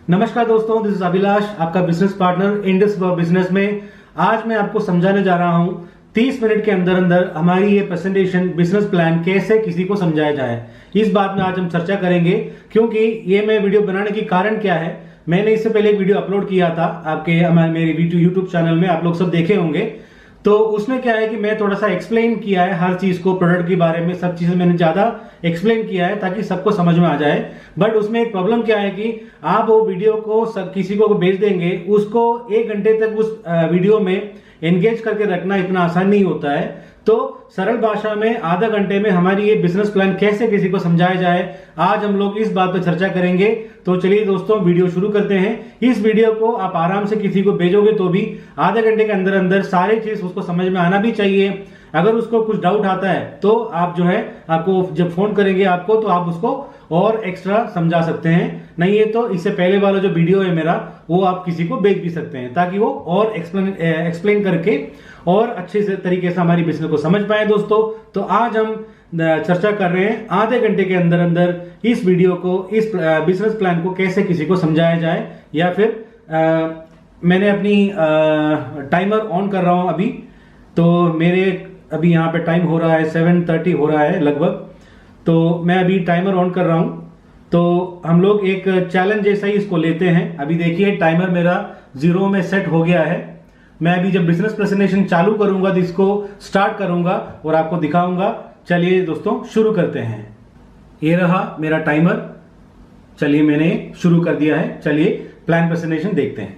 नमस्कार दोस्तों, this is Abhilash, आपका बिजनेस पार्टनर इंडस बिजनेस में। आज मैं आपको समझाने जा रहा हूं 30 मिनट के अंदर अंदर हमारी ये प्रेजेंटेशन बिजनेस प्लान कैसे किसी को समझाया जाए। इस बात में आज हम चर्चा करेंगे, क्योंकि ये मैं वीडियो बनाने की कारण क्या है, मैंने इससे पहले एक वीडियो अपलोड किया था आपके मेरे यूट्यूब चैनल में, आप लोग सब देखे होंगे। तो उसमें क्या है कि मैं थोड़ा सा एक्सप्लेन किया है हर चीज को, प्रोडक्ट के बारे में सब चीजें मैंने ज्यादा एक्सप्लेन किया है ताकि सबको समझ में आ जाए। बट उसमें एक प्रॉब्लम क्या है कि आप वो वीडियो को किसी को भेज देंगे, उसको 1 घंटे तक उस वीडियो में एंगेज करके रखना इतना आसान नहीं होता है। तो सरल भाषा में आधा घंटे में हमारी ये बिजनेस प्लान कैसे किसी को समझाया जाए, आज हम लोग इस बात पर चर्चा करेंगे। तो चलिए दोस्तों, वीडियो शुरू करते हैं। इस वीडियो को आप आराम से किसी को भेजोगे तो भी आधे घंटे के अंदर अंदर सारी चीज उसको समझ में आना भी चाहिए। अगर उसको कुछ डाउट आता है तो आप जो है, आपको जब फोन करेंगे आपको, तो आप उसको और एक्स्ट्रा समझा सकते हैं। नहीं है तो इससे पहले वाला जो वीडियो है मेरा, वो आप किसी को भेज भी सकते हैं ताकि वो और एक्सप्लेन करके और अच्छे से तरीके से हमारी बिजनेस को समझ पाए। दोस्तों, तो आज हम चर्चा कर रहे हैं आधे घंटे के अंदर अंदर इस वीडियो को, इस बिजनेस प्लान को कैसे किसी को समझाया जाए। या फिर मैंने अपनी टाइमर ऑन कर रहा हूं अभी, तो मेरे अभी यहाँ पे टाइम हो रहा है 7:30 हो रहा है लगभग। तो मैं अभी टाइमर ऑन कर रहा हूं। तो हम लोग एक चैलेंज जैसा ही इसको लेते हैं। अभी देखिए टाइमर मेरा 0 में सेट हो गया है। मैं अभी जब बिजनेस प्रेजेंटेशन चालू करूंगा तो इसको स्टार्ट करूंगा और आपको दिखाऊंगा। चलिए दोस्तों, शुरू करते हैं। ये रहा मेरा टाइमर। चलिए, मैंने शुरू कर दिया है। चलिए प्लान प्रेजेंटेशन देखते हैं।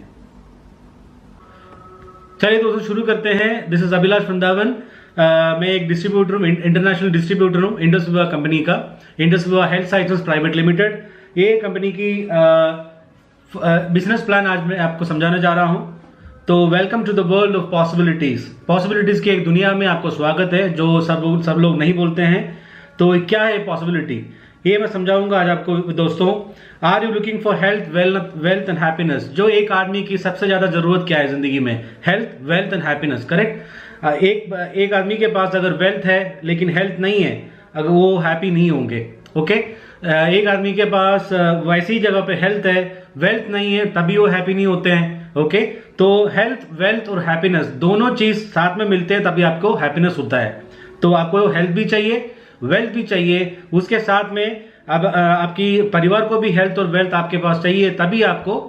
चलिए दोस्तों, शुरू करते हैं। This is Abhilash Vrindavan. मैं एक डिस्ट्रीब्यूटर हूँ, इंटरनेशनल डिस्ट्रीब्यूटर हूँ इंडस कंपनी का, Indus health sciences private limited. ये कंपनी की बिजनेस प्लान आज मैं आपको समझाने जा रहा हूँ। तो welcome to the world of possibilities. Possibilities की एक दुनिया में आपको स्वागत है, जो सब लोग नहीं बोलते हैं। तो क्या है पॉसिबिलिटी, ये मैं समझाऊंगा आज आपको दोस्तों। Are you looking for health, wealth and happiness. जो एक आदमी की सबसे ज्यादा जरूरत क्या है जिंदगी में? Health, wealth and happiness, correct. एक आदमी के पास अगर वेल्थ है लेकिन हेल्थ नहीं है, अगर वो हैप्पी नहीं होंगे। ओके, एक आदमी के पास वैसी जगह पे हेल्थ है, वेल्थ नहीं है, तभी वो हैप्पी नहीं होते हैं। ओके, तो हेल्थ, वेल्थ और हैप्पीनेस दोनों चीज साथ में मिलते हैं तभी आपको हैप्पीनेस होता है। तो आपको हेल्थ भी चाहिए, वेल्थ भी चाहिए, उसके साथ में अब आपकी परिवार को भी हेल्थ और वेल्थ आपके पास चाहिए, तभी आपको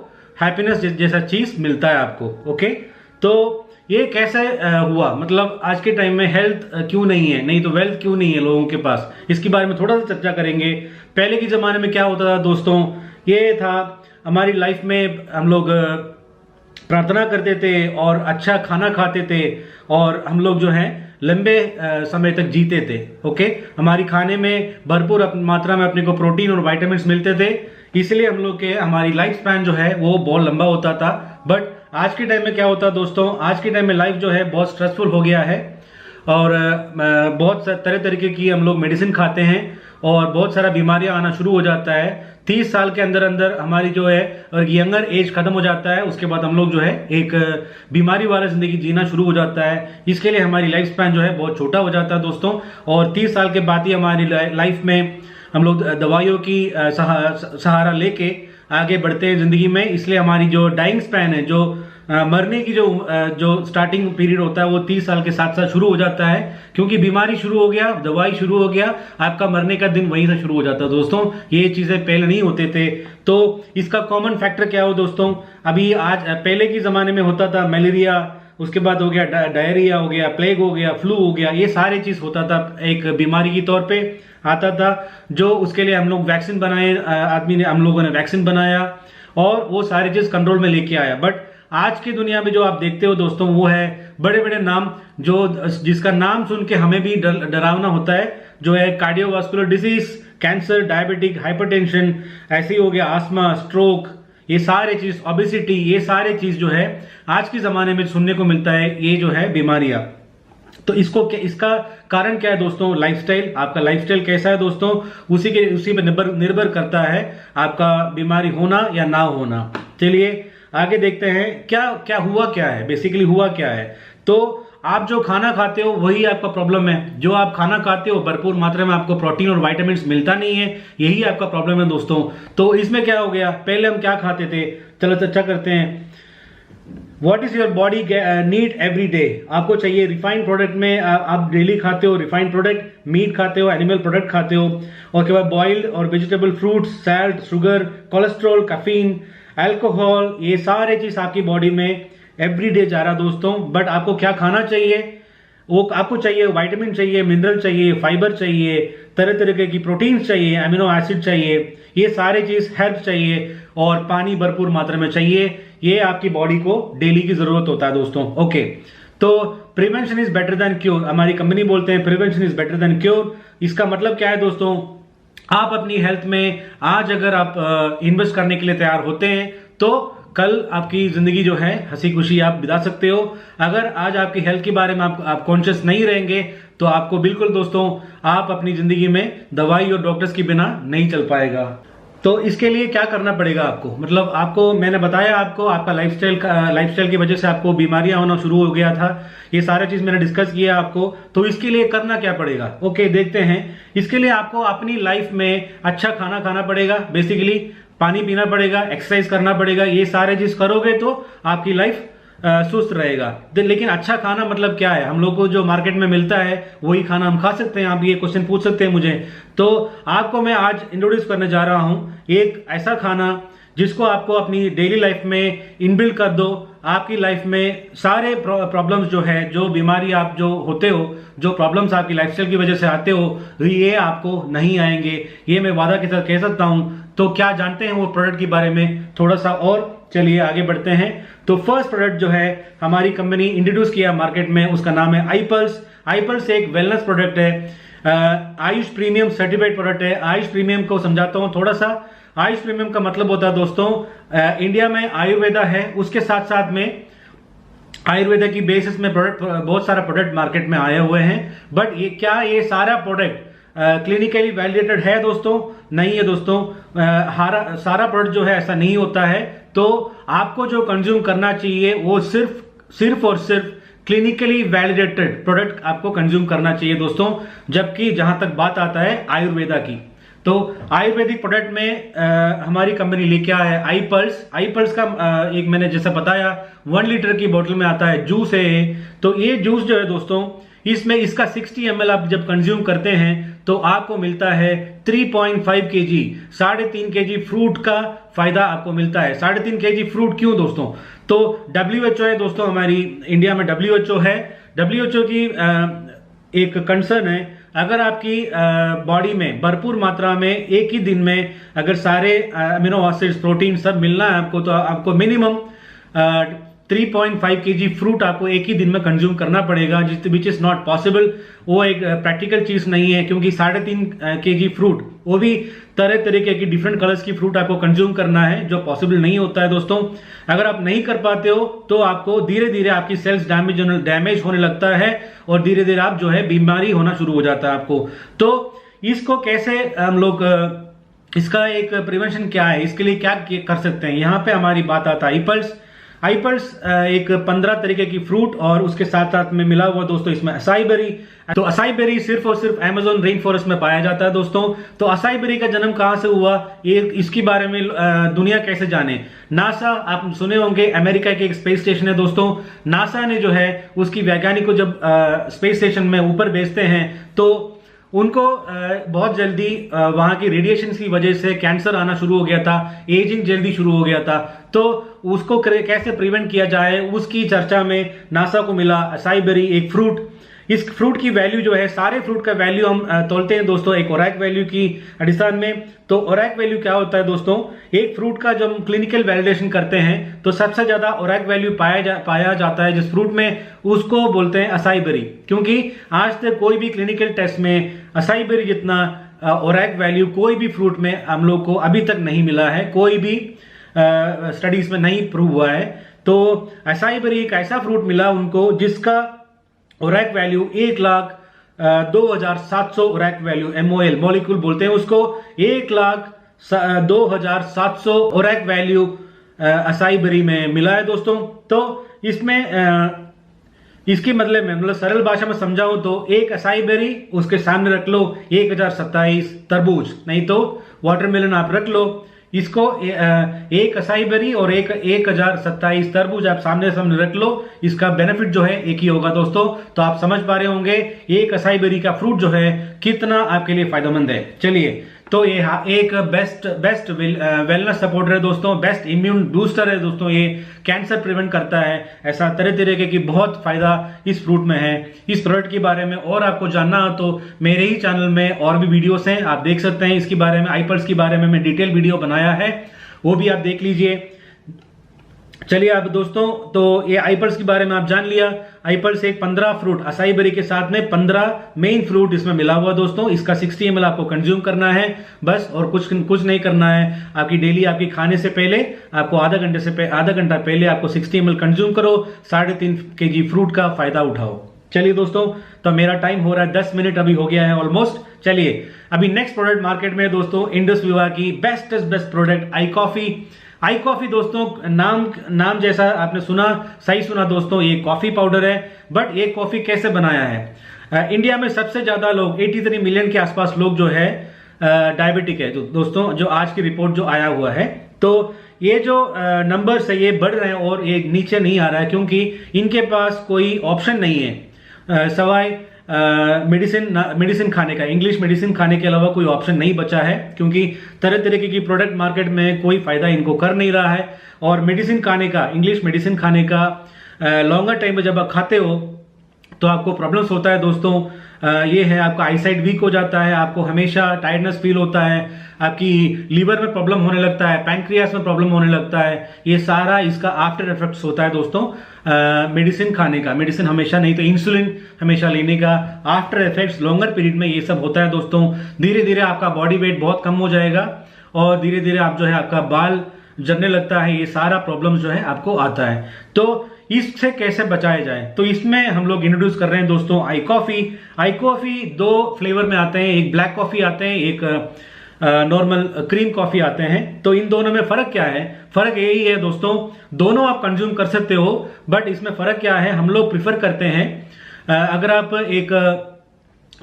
हैप्पीनेस जैसा चीज मिलता है आपको। ओके, तो ये कैसे हुआ, मतलब आज के टाइम में हेल्थ क्यों नहीं है, नहीं तो वेल्थ क्यों नहीं है लोगों के पास, इसके बारे में थोड़ा सा चर्चा करेंगे। पहले के जमाने में क्या होता था दोस्तों, ये था हमारी लाइफ में हम लोग प्रार्थना करते थे और अच्छा खाना खाते थे, और हम लोग जो है लंबे समय तक जीते थे। ओके, हमारी खाने में भरपूर मात्रा में अपने को प्रोटीन और विटामिन्स मिलते थे, इसलिए हम लोग के हमारी लाइफ स्पैन जो है वो बहुत लंबा होता था। बट आज के टाइम में क्या होता है दोस्तों, आज के टाइम में लाइफ जो है बहुत स्ट्रेसफुल हो गया है, और बहुत तरह तरीके की हम लोग मेडिसिन खाते हैं और बहुत सारा बीमारियां आना शुरू हो जाता है। 30 साल के अंदर अंदर हमारी जो है यंगर एज खत्म हो जाता है, उसके बाद हम लोग जो है एक बीमारी वाला जिंदगी जीना शुरू हो जाता है। इसके लिए हमारी लाइफ स्पैन जो है बहुत छोटा हो जाता है दोस्तों, और 30 साल के बाद ही हमारी लाइफ में हम लोग दवाइयों की सहारा लेके आगे बढ़ते हैं जिंदगी में। इसलिए हमारी जो डाइंग स्पैन है, जो मरने की जो स्टार्टिंग पीरियड होता है, वो 30 साल के साथ साथ शुरू हो जाता है, क्योंकि बीमारी शुरू हो गया, दवाई शुरू हो गया, आपका मरने का दिन वहीं से शुरू हो जाता है दोस्तों। ये चीजें पहले नहीं होते थे। तो इसका कॉमन फैक्टर क्या हो दोस्तों, अभी आज पहले के जमाने में होता था मलेरिया, उसके बाद हो गया डायरिया, हो गया प्लेग, हो गया फ्लू, हो गया, ये सारे चीज होता था, एक बीमारी के तौर पे आता था, जो उसके लिए हम लोग वैक्सीन बनाए, हम लोगों ने वैक्सीन बनाया और वो सारी चीज कंट्रोल में लेके आया। बट आज की दुनिया में जो आप देखते हो दोस्तों, वो है बड़े बड़े नाम, जो जिसका नाम सुन के हमें भी डरावना होता है, जो है cardiovascular disease, cancer, diabetic, hypertension, ऐसे ही हो गया आस्थमा, स्ट्रोक, ये सारे चीज, ओबेसिटी, ये सारे चीज जो है आज के जमाने में सुनने को मिलता है, ये जो है बीमारियां। तो इसका कारण क्या है दोस्तों? लाइफस्टाइल। आपका लाइफस्टाइल कैसा है दोस्तों, उसी पे निर्भर करता है आपका बीमारी होना या ना होना। चलिए आगे देखते हैं क्या हुआ क्या है, बेसिकली हुआ क्या है। तो आप जो खाना खाते हो वही आपका प्रॉब्लम है। जो आप खाना खाते हो भरपूर मात्रा में आपको प्रोटीन और विटामिन मिलता नहीं है, यही आपका प्रॉब्लम है दोस्तों। तो इसमें क्या हो गया, पहले हम क्या खाते थे, चलो चर्चा करते हैं। What is your body need every day. आपको चाहिए रिफाइंड प्रोडक्ट में आप डेली खाते हो रिफाइंड प्रोडक्ट, मीट खाते हो, एनिमल प्रोडक्ट खाते हो, और के बाद बॉइल्ड और vegetable, fruits, salt, sugar, cholesterol, caffeine, alcohol, ये सारे चीज आपकी बॉडी में एवरी डे जा रहा दोस्तों। बट आपको क्या खाना चाहिए, वो आपको चाहिए विटामिन चाहिए, मिनरल चाहिए, फाइबर चाहिए, तरह तरह की प्रोटीन चाहिए, अमीनो एसिड चाहिए, ये सारे चीज हेल्प चाहिए, और पानी भरपूर मात्रा में चाहिए। ये आपकी बॉडी को डेली की जरूरत होता है दोस्तों। ओके, तो prevention is better than cure, हमारी कंपनी बोलते हैं prevention is better than cure. इसका मतलब क्या है दोस्तों, आप अपनी हेल्थ में आज अगर आप इन्वेस्ट करने के लिए तैयार होते हैं तो कल आपकी जिंदगी जो है हंसी खुशी आप बिता सकते हो। अगर आज आपकी हेल्थ के बारे में आप कॉन्शियस नहीं रहेंगे तो आपको बिल्कुल दोस्तों आप अपनी जिंदगी में दवाई और डॉक्टर्स के बिना नहीं चल पाएगा। तो इसके लिए क्या करना पड़ेगा आपको, मतलब आपको मैंने बताया, आपको आपका लाइफस्टाइल की वजह से आपको बीमारियां होना शुरू हो गया था, ये सारा चीज मैंने डिस्कस किया आपको। तो इसके लिए करना क्या पड़ेगा, ओके देखते हैं। इसके लिए आपको अपनी लाइफ में अच्छा खाना खाना पड़ेगा, बेसिकली पानी पीना पड़ेगा, एक्सरसाइज करना पड़ेगा। ये सारे चीज करोगे तो आपकी लाइफ सुस्त रहेगा। लेकिन अच्छा खाना मतलब क्या है, हम लोग को जो मार्केट में मिलता है वही खाना हम खा सकते हैं, आप ये क्वेश्चन पूछ सकते हैं मुझे। तो आपको मैं आज इंट्रोड्यूस करने जा रहा हूं एक ऐसा खाना जिसको आपको अपनी डेली लाइफ में इनबिल्ड कर दो। आपकी लाइफ में सारे प्रॉब्लम्स जो है, जो बीमारी आप जो होते हो, जो प्रॉब्लम्स आपकी लाइफस्टाइल की वजह से आते हो, ये आपको नहीं आएंगे, ये मैं वादा के साथ कह सकता हूं। तो क्या जानते हैं वो प्रोडक्ट के बारे में थोड़ा सा, और चलिए आगे बढ़ते हैं। तो फर्स्ट प्रोडक्ट जो है हमारी कंपनी इंट्रोड्यूस किया मार्केट में, उसका नाम है iPulse। iPulse एक वेलनेस प्रोडक्ट है, आयुष प्रीमियम सर्टिफाइड प्रोडक्ट है। आयुष प्रीमियम को समझाता हूं थोड़ा सा। आयुष प्रीमियम का मतलब होता है दोस्तों, इंडिया में आयुर्वेदा है, उसके साथ साथ में आयुर्वेदा की बेसिस में प्रोडक्ट, बहुत सारा प्रोडक्ट मार्केट में आए हुए हैं। बट ये सारा प्रोडक्ट क्लिनिकली वैलिडेटेड है दोस्तों? नहीं है दोस्तों। सारा प्रोडक्ट जो है ऐसा नहीं होता है। तो आपको जो कंज्यूम करना चाहिए वो सिर्फ और सिर्फ क्लिनिकली वैलिडेटेड प्रोडक्ट आपको कंज्यूम करना चाहिए दोस्तों। जबकि जहां तक बात आता है आयुर्वेदा की, तो आयुर्वेदिक प्रोडक्ट में हमारी कंपनी लेके आया है iPulse का एक मैंने जैसा बताया 1 लीटर की बोतल में आता है, जूस है। तो ये जूस जो है दोस्तों, इसमें इसका 60 ml आप जब कंज्यूम करते हैं तो आपको मिलता है 3.5 kg, 3.5 kg फ्रूट का फायदा आपको मिलता है। 3.5 kg फ्रूट क्यों दोस्तों? तो WHO है दोस्तों, हमारी इंडिया में WHO है। WHO की एक कंसर्न है, अगर आपकी बॉडी में भरपूर मात्रा में एक ही दिन में अगर सारे अमीनो एसिड्स, प्रोटीन सब मिलना है आपको, तो आपको मिनिमम 3.5 kg फ्रूट आपको एक ही दिन में कंज्यूम करना पड़ेगा, विच इज नॉट पॉसिबल। वो एक प्रैक्टिकल चीज नहीं है, क्योंकि 3.5 kg फ्रूट, वो भी तरह तरीके की डिफरेंट कलर्स की फ्रूट आपको कंज्यूम करना है, जो पॉसिबल नहीं होता है दोस्तों। अगर आप नहीं कर पाते हो तो आपको धीरे धीरे आपकी सेल्स डैमेज होने लगता है, और धीरे धीरे आप जो है बीमारी होना शुरू हो जाता है आपको। तो इसको कैसे हम लोग, इसका एक प्रिवेंशन क्या है, इसके लिए क्या कर सकते हैं, यहाँ पे हमारी बात आता है iPulse एक 15 तरीके की फ्रूट, और उसके साथ साथ में मिला हुआ दोस्तों इसमें असाई बेरी। तो असाई बेरी सिर्फ और सिर्फ अमेज़न रेन फॉरेस्ट में पाया जाता है दोस्तों। तो असाई बेरी का जन्म कहां से हुआ, ये इसके बारे में दुनिया कैसे जाने। नासा, आप सुने होंगे, अमेरिका के एक स्पेस स्टेशन है दोस्तों। नासा ने जो है उसकी वैज्ञानिक को जब स्पेस स्टेशन में ऊपर भेजते हैं तो उनको बहुत जल्दी वहां की रेडिएशन की वजह से कैंसर आना शुरू हो गया था, एजिंग जल्दी शुरू हो गया था। तो उसको कैसे प्रिवेंट किया जाए, उसकी चर्चा में नासा को मिला असाई बेरी, एक फ्रूट। इस फ्रूट की वैल्यू जो है, सारे फ्रूट का वैल्यू हम तोलते हैं दोस्तों एक ओरैक वैल्यू की अडिसान में। तो ओरैक वैल्यू क्या होता है दोस्तों, एक फ्रूट का जब हम क्लिनिकल वैलिडेशन करते हैं तो सबसे ज्यादा ओरैक वैल्यू पाया जाता है जिस फ्रूट में, उसको बोलते हैं असाई बेरी। क्योंकि आज तक कोई भी क्लिनिकल टेस्ट में असाई बेरी जितना ओरैक वैल्यू कोई भी फ्रूट में हम लोग को अभी तक नहीं मिला है, कोई भी स्टडीज में नहीं प्रूव हुआ है। तो असाई बेरी एक ऐसा फ्रूट मिला उनको जिसका ORAC value 1,02,700 ORAC value, MOL molecule बोलते हैं उसको, 1,02,700 ओरैक वैल्यू असाई बेरी में मिला है दोस्तों। तो इसमें इसकी मतलब सरल भाषा में समझाऊं तो एक असाई बेरी उसके सामने रख लो, 1027 तरबूज, नहीं तो वाटरमेलन आप रख लो। इसको एक असाई बेरी और 1027 तरबूज आप सामने सामने रख लो, इसका बेनिफिट जो है एक ही होगा दोस्तों। तो आप समझ पा रहे होंगे एक असाई बेरी का फ्रूट जो है कितना आपके लिए फायदेमंद है। चलिए, तो ये एक बेस्ट वेलनेस सपोर्टर है दोस्तों, बेस्ट इम्यून बूस्टर है दोस्तों, ये कैंसर प्रिवेंट करता है। ऐसा तरह तरह की बहुत फायदा इस फ्रूट में है। इस प्रोडक्ट के बारे में और आपको जानना हो तो मेरे ही चैनल में और भी वीडियोस हैं, आप देख सकते हैं। इसके बारे में आईपल्स के बारे में मैं डिटेल वीडियो बनाया है, वो भी आप देख लीजिए। चलिए आप दोस्तों, तो ये आईपल्स के बारे में आप जान लिया। आईपल्स एक 15 फ्रूट असाई बेरी के साथ में 15 मेन फ्रूट इसमें मिला हुआ दोस्तों। इसका 60 ml आपको कंज्यूम करना है बस, और कुछ नहीं करना है। आपकी डेली आपकी खाने से पहले आपको आधा घंटा पहले आपको 60 ml कंज्यूम करो, 3.5 kg फ्रूट का फायदा उठाओ। चलिए दोस्तों, तो मेरा टाइम हो रहा है 10 मिनट अभी हो गया है ऑलमोस्ट। चलिए, अभी नेक्स्ट प्रोडक्ट मार्केट में दोस्तों इंडस विवा की best best I coffee. I coffee दोस्तों, नाम जैसा आपने सुना, सही सुना दोस्तों, ये कॉफी पाउडर है। बट ये कॉफी कैसे बनाया है? इंडिया में सबसे ज्यादा लोग 83 मिलियन के आसपास लोग जो है डायबिटिक है दोस्तों, जो आज की रिपोर्ट जो आया हुआ है। तो ये जो नंबर्स है ये बढ़ रहे हैं और ये नीचे नहीं आ रहा है, क्योंकि इनके पास कोई ऑप्शन नहीं है सवाए मेडिसिन खाने का। इंग्लिश मेडिसिन खाने के अलावा कोई ऑप्शन नहीं बचा है, क्योंकि तरह तरीके की प्रोडक्ट मार्केट में कोई फायदा इनको कर नहीं रहा है। और मेडिसिन खाने का, इंग्लिश मेडिसिन खाने का लॉन्गर टाइम में जब आप खाते हो तो आपको प्रॉब्लम्स होता है दोस्तों। ये है, आपका आईसाइट वीक हो जाता है, आपको हमेशा टायर्डनेस फील होता है, आपकी लीवर में प्रॉब्लम होने लगता है, पैंक्रियास में प्रॉब्लम होने लगता है। ये सारा इसका आफ्टर इफेक्ट्स होता है दोस्तों मेडिसिन खाने का। मेडिसिन हमेशा नहीं तो इंसुलिन हमेशा लेने का आफ्टर इफेक्ट्स लॉन्गर पीरियड में ये सब होता है दोस्तों। धीरे धीरे आपका बॉडी वेट बहुत कम हो जाएगा और धीरे धीरे आप जो है आपका बाल जरने लगता है, ये सारा प्रॉब्लम जो है आपको आता है। तो इससे कैसे बचाया जाए, तो इसमें हम लोग इंट्रोड्यूस कर रहे हैं दोस्तों आई कॉफी। आई कॉफी 2 फ्लेवर में आते हैं, एक ब्लैक कॉफी आते हैं, एक नॉर्मल क्रीम कॉफी आते हैं। तो इन दोनों में फर्क क्या है? फर्क यही है दोस्तों, दोनों आप कंज्यूम कर सकते हो, बट इसमें फर्क क्या है, हम लोग प्रिफर करते हैं अगर आप एक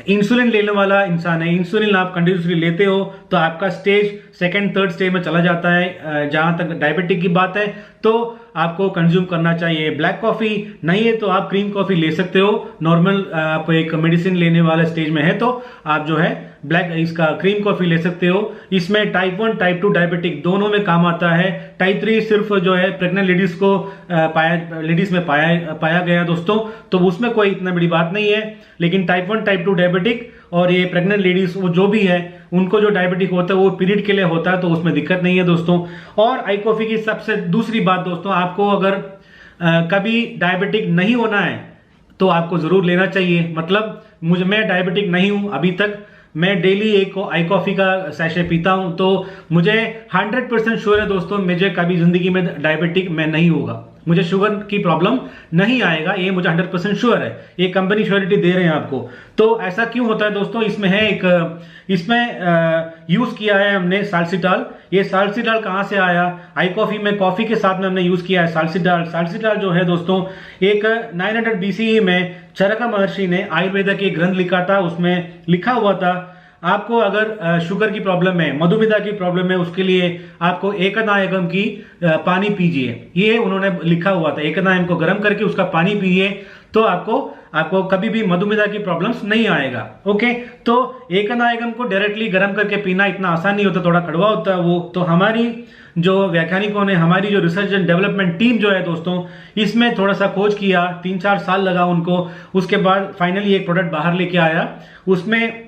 इंसुलिन लेने वाला इंसान है, इंसुलिन आप कंटिन्यूसली लेते हो तो आपका स्टेज 2nd 3rd स्टेज में चला जाता है। जहां तक डायबिटिक की बात है तो आपको कंज्यूम करना चाहिए ब्लैक कॉफी। नहीं है तो आप क्रीम कॉफी ले सकते हो। नॉर्मल आप एक मेडिसिन लेने वाले स्टेज में है तो आप जो है इसका क्रीम कॉफी ले सकते हो। इसमें टाइप 1 टाइप 2 डायबिटिक दोनों में काम आता है। टाइप 3 सिर्फ जो है प्रेग्नेंट लेडीज को लेडीज में पाया गया दोस्तों, तो उसमें कोई इतना बड़ी बात नहीं है। लेकिन टाइप 1 टाइप 2 डायबिटिक और ये प्रेग्नेंट लेडीज वो जो भी है उनको जो डायबिटिक होता है वो पीरियड के लिए होता है, तो उसमें दिक्कत नहीं है दोस्तों। और आई कॉफी की सबसे दूसरी बात दोस्तों, आपको अगर कभी डायबिटिक नहीं होना है तो आपको जरूर लेना चाहिए। मतलब मैं डायबिटिक नहीं हूं अभी तक, मैं डेली एक आई कॉफी का सैशे पीता हूं, तो मुझे 100% श्योर है दोस्तों मुझे कभी जिंदगी में डायबिटिक मैं नहीं होगा, मुझे शुगर की प्रॉब्लम नहीं आएगा, ये मुझे 100% श्योर है। ये कंपनी श्योरिटी दे रहे हैं आपको। तो ऐसा क्यों होता है दोस्तों? इसमें है इसमें यूज किया है हमने साल्सिटाल। ये साल्सिटाल कहां से आया? आई कॉफी में, कॉफी के साथ में हमने यूज किया है साल्सिटाल। साल्सिटाल जो है दोस्तों एक 900 BCE में चरका महर्षि ने आयुर्वेद के ग्रंथ लिखा था, उसमें लिखा हुआ था आपको अगर शुगर की प्रॉब्लम है, मधुमेह की प्रॉब्लम है, उसके लिए आपको एकनायकम की पानी पीजिए। ये उन्होंने लिखा हुआ था, एकनायकम को गर्म करके उसका पानी पीजिए तो आपको कभी भी मधुमेह की प्रॉब्लम्स नहीं आएगा। ओके, तो एकनायकम को डायरेक्टली गर्म करके पीना इतना आसान नहीं होता, थोड़ा कड़वा होता है वो। तो हमारी जो वैज्ञानिकों ने, हमारी जो रिसर्च एंड डेवलपमेंट टीम जो है दोस्तों, इसमें थोड़ा सा खोज किया, 3-4 साल लगा उनको। उसके बाद फाइनली एक प्रोडक्ट बाहर लेके आया। उसमें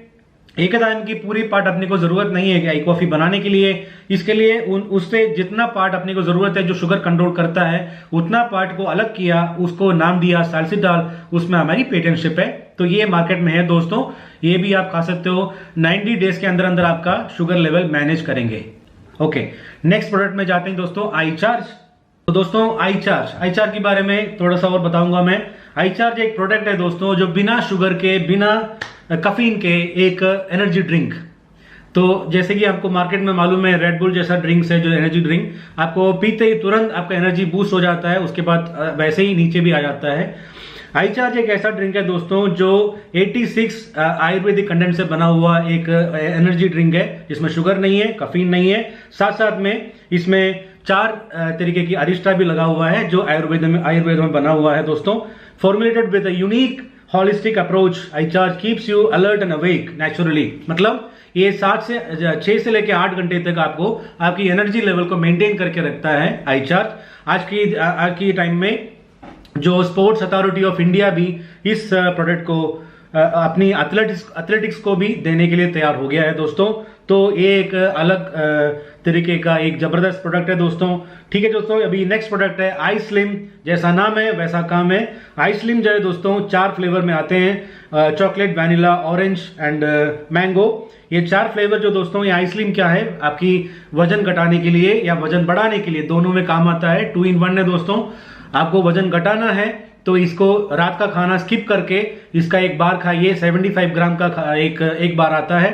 एकनायकम की पूरी पार्ट अपने को जरूरत नहीं है कि आई कॉफी बनाने के लिए। इसके लिए उससे जितना पार्ट अपने को जरूरत है जो शुगर कंट्रोल करता है उतना पार्ट को अलग किया, उसको नाम दिया साल्सिटाल। उसमें हमारी पेटेंटशिप है, तो ये मार्केट में है दोस्तों। ये भी आप खा सकते हो, 90 डेज के अंदर अंदर आपका शुगर लेवल मैनेज करेंगे। ओके, नेक्स्ट प्रोडक्ट में जाते हैं दोस्तों, आई चार्ज। तो दोस्तों आई चार्ज के बारे में थोड़ा सा और बताऊंगा मैं। आई चार्ज एक प्रोडक्ट है दोस्तों जो बिना शुगर के, बिना कैफीन के एक एनर्जी ड्रिंक। तो जैसे कि आपको मार्केट में मालूम है रेड बुल जैसा ड्रिंक्स है जो एनर्जी ड्रिंक, आपको पीते ही तुरंत आपका एनर्जी बूस्ट हो जाता है, उसके बाद वैसे ही नीचे भी आ जाता है। आई चार्ज एक ऐसा ड्रिंक है दोस्तों जो 86 आयुर्वेदिक कंटेंट से बना हुआ एक एनर्जी ड्रिंक है, जिसमें शुगर नहीं है, कैफीन नहीं है, साथ साथ में इसमें 4 तरीके की अरिष्टा भी लगा हुआ है जो आयुर्वेद में बना हुआ है दोस्तों। Formulated with a unique holistic approach, I charge keeps you alert and awake naturally. मतलब ये 6 से लेकर 8 घंटे तक आपको आपकी एनर्जी लेवल को मेंटेन करके रखता है आई चार्ज। आज की टाइम में जो स्पोर्ट्स अथॉरिटी ऑफ इंडिया भी इस प्रोडक्ट को अपनी एथलेटिक्स को भी देने के लिए तैयार हो गया है दोस्तों। तो ये एक अलग तरीके का एक जबरदस्त प्रोडक्ट है दोस्तों। ठीक है दोस्तों, अभी नेक्स्ट प्रोडक्ट है आई स्लिम। जैसा नाम है वैसा काम है। आई स्लिम जो है दोस्तों 4 फ्लेवर में आते हैं, chocolate, vanilla, orange and mango. ये 4 फ्लेवर जो दोस्तों, ये आई स्लिम क्या है, आपकी वजन घटाने के लिए या वजन बढ़ाने के लिए दोनों में काम आता है। 2 in 1 है दोस्तों। आपको वजन घटाना है तो इसको रात का खाना स्किप करके इसका एक बार खाइए। 75 ग्राम का एक बार आता है।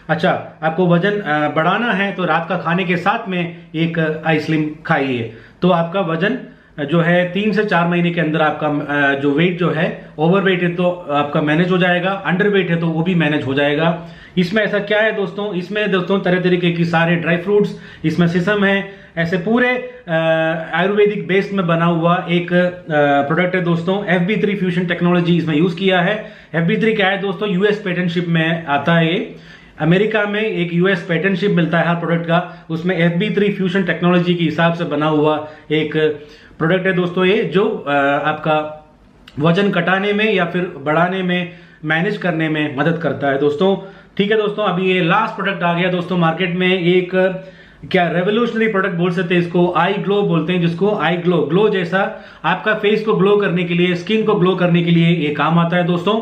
अच्छा, आपको वजन बढ़ाना है तो रात का खाने के साथ में एक आई स्लिम खाइए, तो आपका वजन जो है 3 से 4 महीने के अंदर आपका जो वेट जो है, ओवर वेट है तो आपका मैनेज हो जाएगा, अंडर वेट है तो वो भी मैनेज हो जाएगा। इसमें ऐसा क्या है दोस्तों, इसमें दोस्तों तरह तरीके की सारे ड्राई फ्रूट्स, इसमें सिसम है, ऐसे पूरे आयुर्वेदिक बेस में बना हुआ एक प्रोडक्ट है दोस्तों। FB3 फ्यूजन टेक्नोलॉजी इसमें यूज किया है। FB3 क्या है दोस्तों, यूएस पेटेंटशिप में आता है। ये अमेरिका में एक यूएस पेटेंटशिप मिलता है हर प्रोडक्ट का, उसमें FB3 फ्यूजन टेक्नोलॉजी के हिसाब से बना हुआ एक प्रोडक्ट है दोस्तों ये, जो आपका वजन घटाने में या फिर बढ़ाने में, मैनेज करने में मदद करता है दोस्तों। ठीक है दोस्तों, अभी ये लास्ट प्रोडक्ट आ गया दोस्तों मार्केट में। एक क्या रेवोल्यूशनरी प्रोडक्ट बोल सकते हैं इसको, आई ग्लो बोलते हैं जिसको। आई ग्लो जैसा आपका फेस को ग्लो करने के लिए, स्किन को ग्लो करने के लिए ये काम आता है दोस्तों।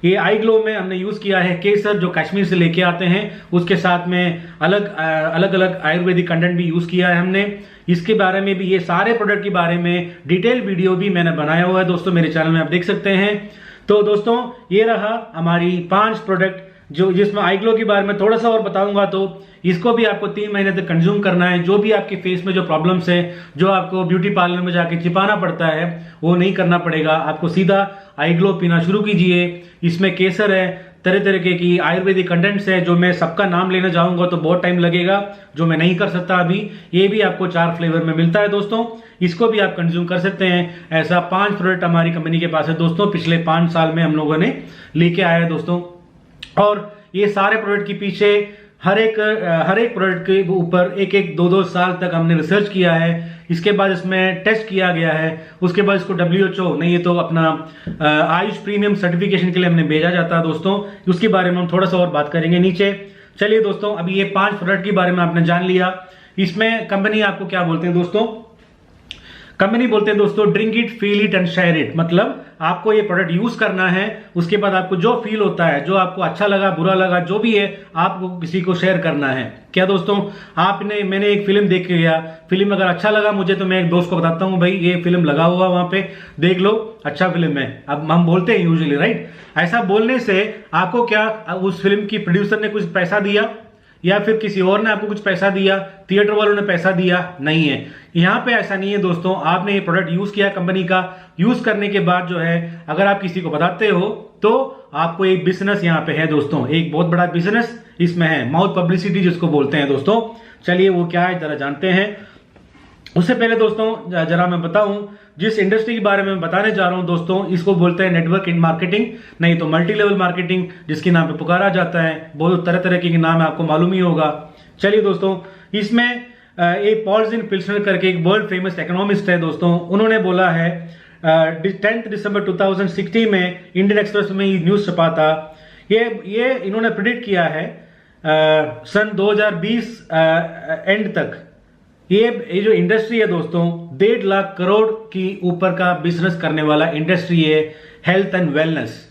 ये आई ग्लो में हमने यूज किया है केसर, जो कश्मीर से लेके आते हैं, उसके साथ में अलग अलग आयुर्वेदिक कंटेंट भी यूज किया है हमने। इसके बारे में भी, ये सारे प्रोडक्ट के बारे में डिटेल वीडियो भी मैंने बनाया हुआ है दोस्तों, मेरे चैनल में आप देख सकते हैं। तो दोस्तों ये रहा हमारी 5 प्रोडक्ट, जो जिसमें आई ग्लो के बारे में थोड़ा सा और बताऊंगा। तो इसको भी आपको 3 महीने तक कंज्यूम करना है। जो भी आपके फेस में जो प्रॉब्लम्स है, जो आपको ब्यूटी पार्लर में जाके छिपाना पड़ता है, वो नहीं करना पड़ेगा। आपको सीधा आई ग्लो पीना शुरू कीजिए। इसमें केसर है, तरह तरह की आयुर्वेदिक कंटेंट्स है, जो मैं सबका नाम लेना चाहूंगा तो बहुत टाइम लगेगा, जो मैं नहीं कर सकता अभी। ये भी आपको 4 फ्लेवर में मिलता है दोस्तों, इसको भी आप कंज्यूम कर सकते हैं। ऐसा 5 प्रोडक्ट हमारी कंपनी के पास है दोस्तों, पिछले 5 साल में हम लोगों ने लेके आया है दोस्तों। और ये सारे प्रोडक्ट के पीछे हर एक प्रोडक्ट के ऊपर 1-2 साल तक हमने रिसर्च किया है। इसके बाद इसमें टेस्ट किया गया है, उसके बाद इसको WHO नहीं है तो अपना आयुष प्रीमियम सर्टिफिकेशन के लिए हमने भेजा जाता है दोस्तों। उसके बारे में हम थोड़ा सा और बात करेंगे नीचे। चलिए दोस्तों, अभी ये 5 प्रोडक्ट के बारे में आपने जान लिया। इसमें कंपनी आपको क्या बोलते हैं दोस्तों, कंपनी बोलते हैं दोस्तों drink it, feel it and share it. मतलब आपको ये प्रोडक्ट यूज करना है, उसके बाद आपको जो फील होता है, जो आपको अच्छा लगा, बुरा लगा, जो भी है, आपको किसी को शेयर करना है। क्या दोस्तों, मैंने एक फिल्म देख के गया, फिल्म अगर अच्छा लगा मुझे तो मैं एक दोस्त को बताता हूं, भाई ये फिल्म लगा हुआ वहां पे, देख लो, अच्छा फिल्म है। अब हम बोलते हैं यूजुअली, राइट। ऐसा बोलने से आपको क्या, उस फिल्म की प्रोड्यूसर ने कुछ पैसा दिया या फिर किसी और ने आपको कुछ पैसा दिया, थिएटर वालों ने पैसा दिया, नहीं है। यहां पे ऐसा नहीं है दोस्तों। आपने ये प्रोडक्ट यूज किया कंपनी का, यूज करने के बाद जो है अगर आप किसी को बताते हो तो आपको एक बिजनेस यहाँ पे है दोस्तों, एक बहुत बड़ा बिजनेस इसमें है, माउथ पब्लिसिटी जिसको बोलते हैं दोस्तों। चलिए वो क्या है जरा जानते हैं। उससे पहले दोस्तों जरा मैं बताऊं, जिस इंडस्ट्री के बारे में बताने जा रहा हूं दोस्तों, इसको बोलते हैं नेटवर्क इन मार्केटिंग, नहीं तो मल्टी लेवल मार्केटिंग, जिसके नाम पे पुकारा जाता है। बहुत तरह तरह के नाम है, आपको मालूम ही होगा। चलिए दोस्तों, इसमें एक पॉल पिल्सनर करके एक वर्ल्ड फेमस इकोनॉमिस्ट है दोस्तों, उन्होंने बोला है 10 दिसंबर 2016 में इंडियन एक्सप्रेस में न्यूज छपा था। ये इन्होंने प्रिडिक्ट किया है सन 2020 एंड तक ये जो इंडस्ट्री है दोस्तों 1.5 लाख करोड़ की ऊपर का बिजनेस करने वाला इंडस्ट्री है, हेल्थ एंड वेलनेस।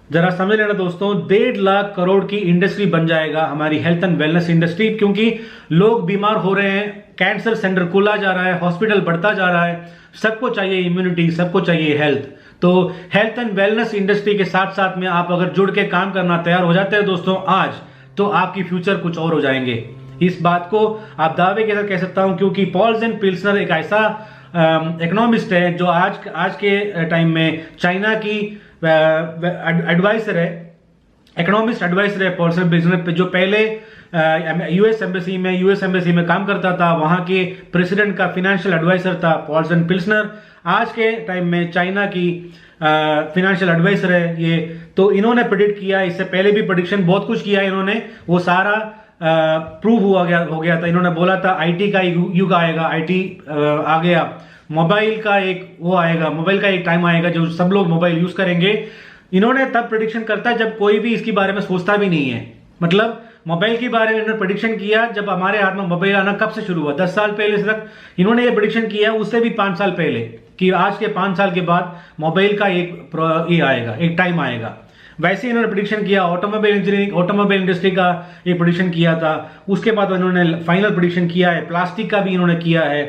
जरा समझ लेना दोस्तों, 1.5 लाख करोड़ की इंडस्ट्री बन जाएगा हमारी हेल्थ एंड वेलनेस इंडस्ट्री, क्योंकि लोग बीमार हो रहे हैं, कैंसर सेंटर खुला जा रहा है, हॉस्पिटल बढ़ता जा रहा है, सबको चाहिए इम्यूनिटी, सबको चाहिए हेल्थ। तो हेल्थ एंड वेलनेस इंडस्ट्री के साथ साथ में आप अगर जुड़ के काम करना तैयार हो जाते हैं दोस्तों आज, तो आपकी फ्यूचर कुछ और हो जाएंगे। इस बात को आप दावे के साथ कह सकता हूं, क्योंकि पॉल्स एंड पिल्सनर एक ऐसा इकोनॉमिस्ट है जो आज के टाइम में चाइना की एडवाइजर है, इकोनॉमिस्ट एडवाइजर है पर्सनल बिजनेस पे, जो पहले यूएस एम्बेसी में काम करता था, वहां के प्रेसिडेंट का फाइनेंशियल एडवाइजर था पॉल्सन पिल्सनर, आज के टाइम में चाइना की फाइनेंशियल एडवाइजर है ये। तो इन्होंने प्रेडिक्ट किया, इससे पहले भी प्रेडिक्शन बहुत कुछ किया इन्होंने, वो सारा प्रूव हो गया था। इन्होंने बोला था आईटी का युग आएगा, आईटी आ गया, मोबाइल का एक टाइम आएगा जो सब लोग मोबाइल यूज करेंगे। इन्होंने तब प्रेडिक्शन करता जब कोई भी इसके बारे में सोचता भी नहीं है, मतलब मोबाइल के बारे में इन्होंने प्रेडिक्शन किया जब हमारे हाथ में मोबाइल आना कब से शुरू हुआ, 10 साल पहले से तक इन्होंने ये प्रेडिक्शन किया, उससे भी 5 साल पहले, कि आज के 5 साल के बाद मोबाइल का एक टाइम आएगा। वैसे इन्होंने प्रेडिक्शन किया, ऑटोमोबाइल इंडस्ट्री का एक प्रेडिक्शन किया था, उसके बाद इन्होंने फाइनल प्रेडिक्शन किया है, प्लास्टिक का भी इन्होंने किया है।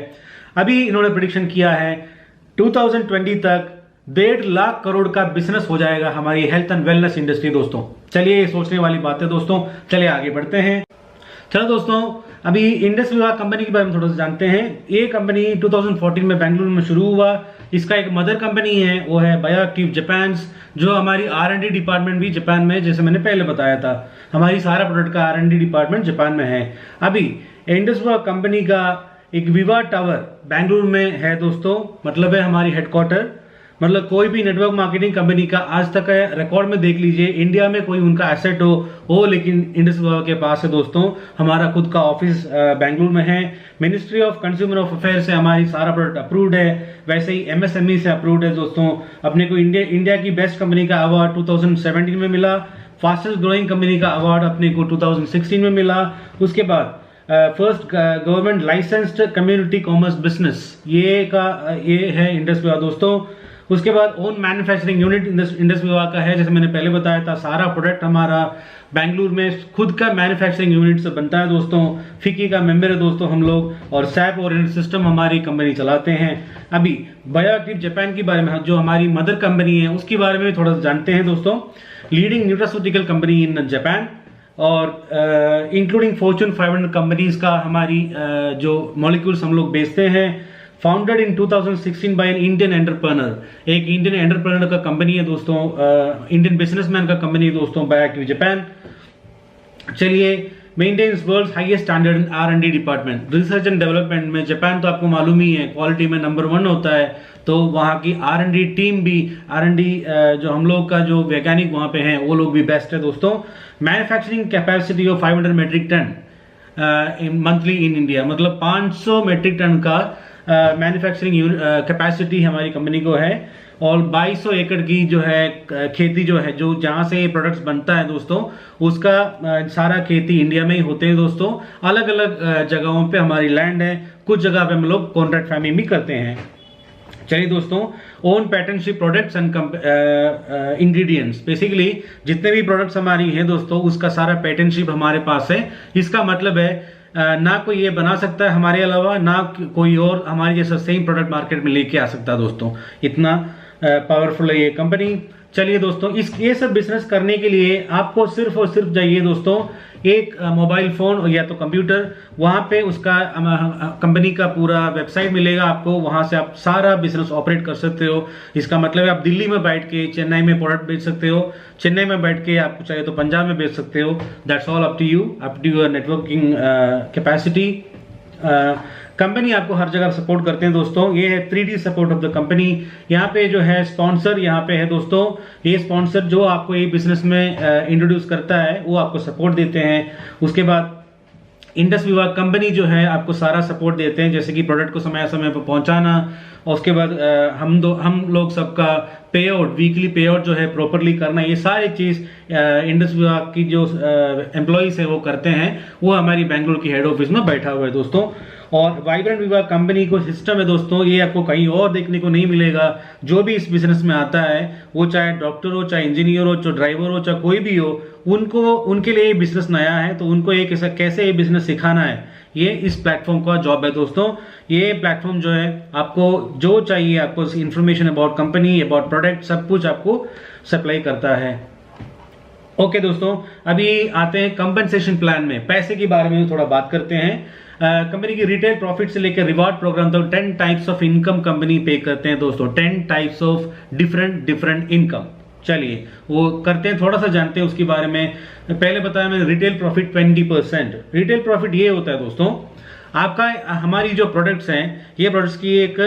अभी इन्होंने प्रेडिक्शन किया है 2020 तक 1.5 लाख करोड़ का बिजनेस हो जाएगा हमारी हेल्थ एंड वेलनेस इंडस्ट्री दोस्तों। चलिए ये सोचने वाली बात है दोस्तों, चलिए आगे बढ़ते हैं। चलो दोस्तों, अभी इंडस विभाग कंपनी के बारे में थोड़ा सा जानते हैं। ये कंपनी 2014 में बेंगलुरु में शुरू हुआ। इसका एक मदर कंपनी है, वो है बायोएक्टिव जापान, जो हमारी R&D डिपार्टमेंट भी जापान में, जैसे मैंने पहले बताया था, हमारी सारा प्रोडक्ट का R&D डिपार्टमेंट जापान में है। अभी इंडस विभाग कंपनी का एक विवा टावर बेंगलुरु में है दोस्तों, मतलब है हमारी हेडक्वार्टर। मतलब कोई भी नेटवर्क मार्केटिंग कंपनी का आज तक रिकॉर्ड में देख लीजिए, इंडिया में कोई उनका एसेट हो लेकिन इंडस विभाग के पास है दोस्तों। हमारा खुद का ऑफिस बेंगलुरु में है। मिनिस्ट्री ऑफ कंज्यूमर अफेयर से हमारी सारा प्रोडक्ट अप्रूव्ड है, वैसे ही MSME से अप्रूव्ड है दोस्तों। अपने को इंडिया की बेस्ट कंपनी का अवार्ड 2017 में मिला। फास्टेस्ट ग्रोइंग कंपनी का अवार्ड अपने को 2016 में मिला। उसके बाद first government licensed community commerce business, ये है इंडस विभाग दोस्तों। उसके बाद ओन मैन्युफैक्चरिंग यूनिट इंडस विभाग का है, जैसे मैंने पहले बताया था, सारा प्रोडक्ट हमारा बेंगलुरु में खुद का मैन्युफैक्चरिंग यूनिट से बनता है दोस्तों। फिकी का मेंबर है दोस्तों हम लोग, और सैप ओरिएंटेड सिस्टम हमारी कंपनी चलाते हैं। अभी बायोएक्टिव जापान के बारे में, जो हमारी मदर कंपनी है, उसके बारे में थोड़ा सा जानते हैं दोस्तों। Leading nutraceutical company in Japan, और इंक्लूडिंग फॉर्च्यून 500 कंपनीज का हमारी जो मॉलिक्यूल्स हम लोग बेचते हैं। Founded in 2016 by an Indian entrepreneur, एक इंडियन एंटरप्रेन्योर का कंपनी है दोस्तों, इंडियन बिजनेसमैन का कंपनी है दोस्तों, बायोएक्टिव जापान। चलिए, maintains world's highest standard in R&D department, research and development में जापान तो आपको मालूम ही है क्वालिटी में नंबर 1 होता है। तो वहाँ की R&D टीम भी, R&D जो हम लोग का जो वैज्ञानिक वहाँ पे हैं वो लोग भी बेस्ट है दोस्तों। Manufacturing capacity of 500 metric ton monthly in India, मतलब 500 मेट्रिक टन का मैन्युफैक्चरिंग कैपेसिटी हमारी कंपनी को है। और 2200 एकड़ की जो है खेती जो है, जो जहाँ से ये प्रोडक्ट्स बनता है दोस्तों, उसका सारा खेती इंडिया में ही होते हैं दोस्तों। अलग अलग जगहों पे हमारी लैंड है, कुछ जगह पे हम लोग कॉन्ट्रैक्ट फार्मिंग भी करते हैं। चलिए दोस्तों, own partnership products and ingredients, basically जितने भी प्रोडक्ट्स हमारी हैं दोस्तों, उसका सारा पैटर्नशिप हमारे पास है। इसका मतलब है ना कोई ये बना सकता है हमारे अलावा, ना कोई और हमारे जैसा सेम प्रोडक्ट मार्केट में लेके आ सकता है दोस्तों। इतना पावरफुल है ये कंपनी। चलिए दोस्तों, ये सब बिजनेस करने के लिए आपको सिर्फ और सिर्फ चाहिए दोस्तों एक मोबाइल फोन या तो कंप्यूटर। वहां पे उसका कंपनी का पूरा वेबसाइट मिलेगा आपको, वहां से आप सारा बिजनेस ऑपरेट कर सकते हो। इसका मतलब है आप दिल्ली में बैठ के चेन्नई में प्रोडक्ट बेच सकते हो, चेन्नई में बैठ के आपको चाहिए तो पंजाब में बेच सकते हो। That's all up to you, up to your networking capacity. Company आपको हर जगह सपोर्ट करते हैं दोस्तों। ये है 3D support of the company. यहाँ पे जो है स्पॉन्सर यहाँ पे है दोस्तों। ये स्पॉन्सर जो आपको ये बिजनेस में इंट्रोड्यूस करता है वो आपको सपोर्ट देते हैं। उसके बाद इंडस विभाग कंपनी जो है आपको सारा सपोर्ट देते हैं, जैसे कि प्रोडक्ट को समय समय पर पहुंचाना, और उसके बाद हम लोग सबका पे आउट, वीकली पे आउट जो है प्रॉपरली करना, ये सारी चीज़ इंडस विभाग की जो एम्प्लॉयज़ है वो करते हैं। वो हमारी बेंगलुरु की हेड ऑफिस में बैठा हुआ है दोस्तों। और वाइब्रेंट विभाग कंपनी को सिस्टम है दोस्तों, ये आपको कहीं और देखने को नहीं मिलेगा। जो भी इस बिजनेस में आता है, वो चाहे डॉक्टर हो, चाहे इंजीनियर हो, चाहे ड्राइवर हो, चाहे कोई भी हो, उनके लिए ये बिजनेस नया है, तो उनको ये कैसे ये बिजनेस सिखाना है, ये इस प्लेटफॉर्म का जॉब है दोस्तों। ये प्लेटफॉर्म जो है आपको जो चाहिए, आपको information about company, about product, सब कुछ आपको सप्लाई करता है। ओके दोस्तों, अभी आते हैं कंपनसेशन प्लान में, पैसे के बारे में थोड़ा बात करते हैं। कंपनी की रिटेल प्रॉफिट से लेकर रिवॉर्ड प्रोग्राम तक 10 टाइप्स ऑफ इनकम कंपनी पे करते हैं दोस्तों, 10 टाइप्स ऑफ डिफरेंट इनकम। चलिए वो करते हैं, थोड़ा सा जानते हैं उसके बारे में। पहले बताया मैंने रिटेल प्रॉफिट 20%। रिटेल प्रॉफिट ये होता है दोस्तों, आपका हमारी जो प्रोडक्ट्स हैं, ये प्रोडक्ट्स की एक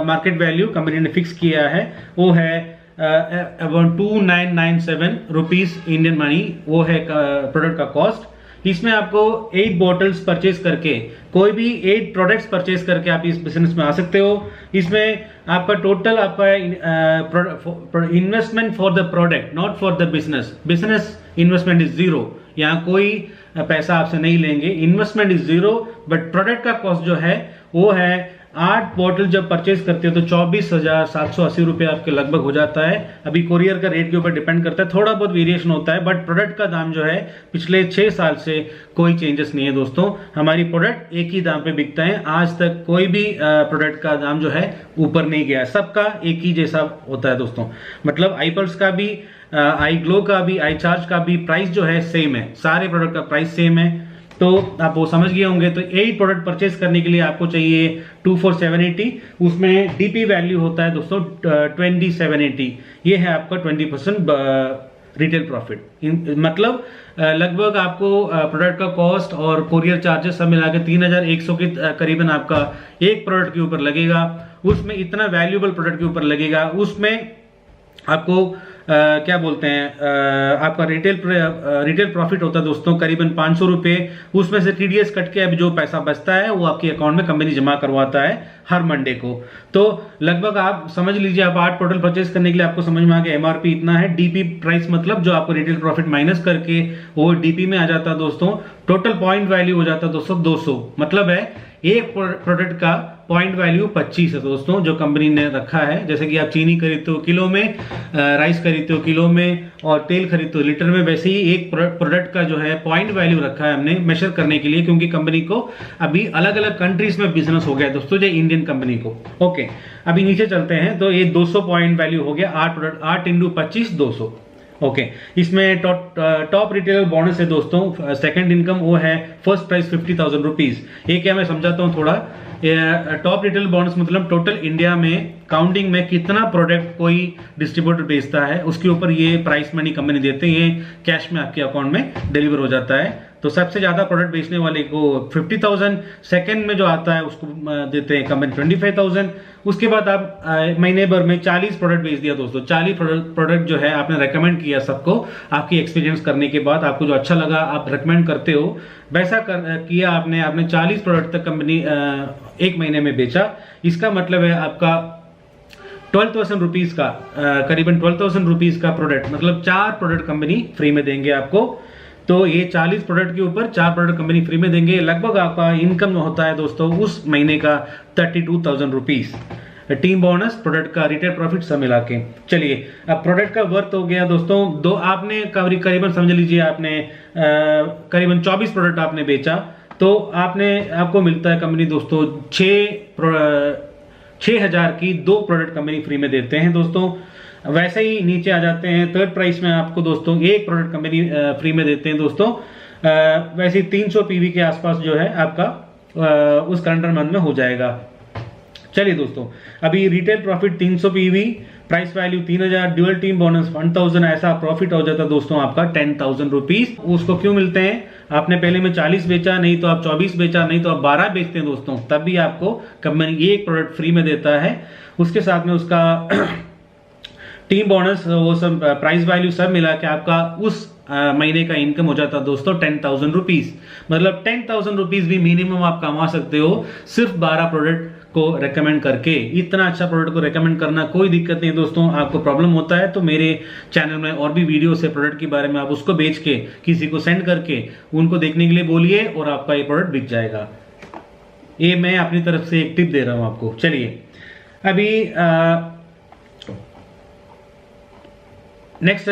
मार्केट वैल्यू कंपनी ने फिक्स किया है, वो है अबाउट 2997 रुपीज इंडियन मनी, वो है प्रोडक्ट का कॉस्ट। इसमें आपको 8 बॉटल्स परचेज करके, कोई भी 8 प्रोडक्ट्स परचेज करके आप इस बिजनेस में आ सकते हो। इसमें आपका टोटल आपका investment for the product, not for the business investment is zero. यहाँ कोई पैसा आपसे नहीं लेंगे, investment is zero, but product का कॉस्ट जो है वो है 8 बॉटल जब परचेज करते हो तो 24,780 रुपये आपके लगभग हो जाता है। अभी कोरियर का रेट के ऊपर डिपेंड करता है, थोड़ा बहुत वेरिएशन होता है, बट प्रोडक्ट का दाम जो है पिछले 6 साल से कोई चेंजेस नहीं है दोस्तों। हमारी प्रोडक्ट एक ही दाम पे बिकता है, आज तक कोई भी प्रोडक्ट का दाम जो है ऊपर नहीं गया, सबका एक ही जैसा होता है दोस्तों। मतलब आईपल्स का भी, आई ग्लो का भी, आई चार्ज का भी प्राइस जो है सेम है, सारे प्रोडक्ट का प्राइस सेम है, तो आप वो समझ गए होंगे। तो 8 प्रोडक्ट परचेज करने के लिए आपको चाहिए 24780, उसमें डीपी वैल्यू होता है दोस्तों 2780, ये है आपका 20% रिटेल प्रॉफिट। मतलब लगभग आपको प्रोडक्ट का कॉस्ट और कोरियर चार्जेस सब मिला के 3100 के करीबन आपका एक प्रोडक्ट के ऊपर लगेगा। उसमें इतना वैल्यूएबल प्रोडक्ट के ऊपर लगेगा, उसमें आपको क्या बोलते हैं, आपका रिटेल प्रॉफिट होता है दोस्तों करीबन 500 रुपये। उसमें से टीडीएस कट के अब जो पैसा बचता है वो आपके अकाउंट में कंपनी जमा करवाता है हर मंडे को। तो लगभग आप समझ लीजिए, आप 8 टोटल परचेज करने के लिए आपको समझ में आ गया एमआरपी इतना है। डीपी प्राइस मतलब जो आपको रिटेल प्रॉफिट माइनस करके वो डीपी में आ जाता है दोस्तों। टोटल पॉइंट वैल्यू हो जाता है दोस्तों 200, मतलब है एक प्रोडक्ट का पॉइंट वैल्यू 25 है दोस्तों, जो कंपनी ने रखा है। जैसे कि आप चीनी खरीदते हो किलो में, राइस खरीदते हो किलो में, और तेल खरीदते हो लीटर में, वैसे ही एक प्रोडक्ट का जो है पॉइंट वैल्यू रखा है हमने मेजर करने के लिए, क्योंकि कंपनी को अभी अलग अलग कंट्रीज में बिजनेस हो गया दोस्तों, जो इंडियन कंपनी को। ओके, अभी नीचे चलते हैं, तो ये 200 पॉइंट वैल्यू हो गया, 8 प्रोडक्ट, 8 × 25 200। ओके, इसमें टॉप रिटेलर बोनस है दोस्तों, सेकंड इनकम वो है फर्स्ट प्राइस 50,000 रुपीज। ये क्या मैं समझाता हूँ थोड़ा। टॉप रिटेल बोनस मतलब टोटल इंडिया में काउंटिंग में कितना प्रोडक्ट कोई डिस्ट्रीब्यूटर बेचता है, उसके ऊपर ये प्राइस मनी कंपनी देते हैं, ये कैश में आपके अकाउंट में डिलीवर हो जाता है। तो सबसे ज्यादा प्रोडक्ट बेचने वाले को 50,000, सेकंड में जो आता है उसको देते हैं कंपनी 25,000। उसके बाद आप महीने भर में 40 प्रोडक्ट बेच दिया दोस्तों, 40 प्रोडक्ट जो है आपने रेकमेंड किया सबको, आपकी एक्सपीरियंस करने के बाद आपको जो अच्छा लगा आप रेकमेंड करते हो, वैसा किया आपने 40 प्रोडक्ट तक कंपनी एक महीने में बेचा। इसका मतलब है आपका 12,000 रुपीज का, करीबन 12,000 रुपीज का प्रोडक्ट, मतलब 4 प्रोडक्ट कंपनी फ्री में देंगे आपको। तो ये 40 प्रोडक्ट के ऊपर 4 प्रोडक्ट कंपनी फ्री में देंगे। लगभग आपका इनकम होता है दोस्तों उस महीने का 32,000 रुपीज, टीम बोनस, प्रोडक्ट का रिटेल प्रॉफिट सब मिला के। चलिए, अब प्रोडक्ट का वर्थ हो गया दोस्तों दो, आपने करीबन समझ लीजिए आपने करीबन 24 प्रोडक्ट आपने बेचा, तो आपको मिलता है कंपनी दोस्तों 6,000 की 2 प्रोडक्ट कंपनी फ्री में देते हैं दोस्तों। वैसे ही नीचे आ जाते हैं, थर्ड प्राइस में आपको दोस्तों 1 प्रोडक्ट कंपनी फ्री में देते हैं दोस्तों। वैसे ही 300 पीवी के आसपास जो है आपका उस कैलेंडर मंथ में हो जाएगा। चलिए दोस्तों, अभी retail profit 300 PV, price value 3,000, dual team bonus 1,000, ऐसा प्रॉफिट हो जाता है दोस्तों आपका 10,000 रुपीज। उसको क्यों मिलते हैं? आपने पहले में 40 बेचा, नहीं तो आप 24 बेचा, नहीं तो आप 12 बेचते हैं दोस्तों, तब भी आपको कंपनी 1 प्रोडक्ट फ्री में देता है। उसके साथ में उसका टीम बोनस, वो सब प्राइस वैल्यू सब मिला के आपका उस महीने का इनकम हो जाता है दोस्तों 10,000 रुपीज। मतलब 10,000 रुपीज भी मिनिमम आप कमा सकते हो सिर्फ 12 प्रोडक्ट को रेकमेंड करके। इतना अच्छा प्रोडक्ट को रेकमेंड करना कोई दिक्कत नहीं दोस्तों। आपको प्रॉब्लम होता है तो मेरे चैनल में और भी वीडियो है प्रोडक्ट के बारे में, आप उसको बेच के किसी को सेंड करके उनको देखने के लिए बोलिए और आपका ये प्रोडक्ट बिक जाएगा। ये मैं अपनी तरफ से एक टिप दे रहा हूं आपको। चलिए, अभी नेक्स्ट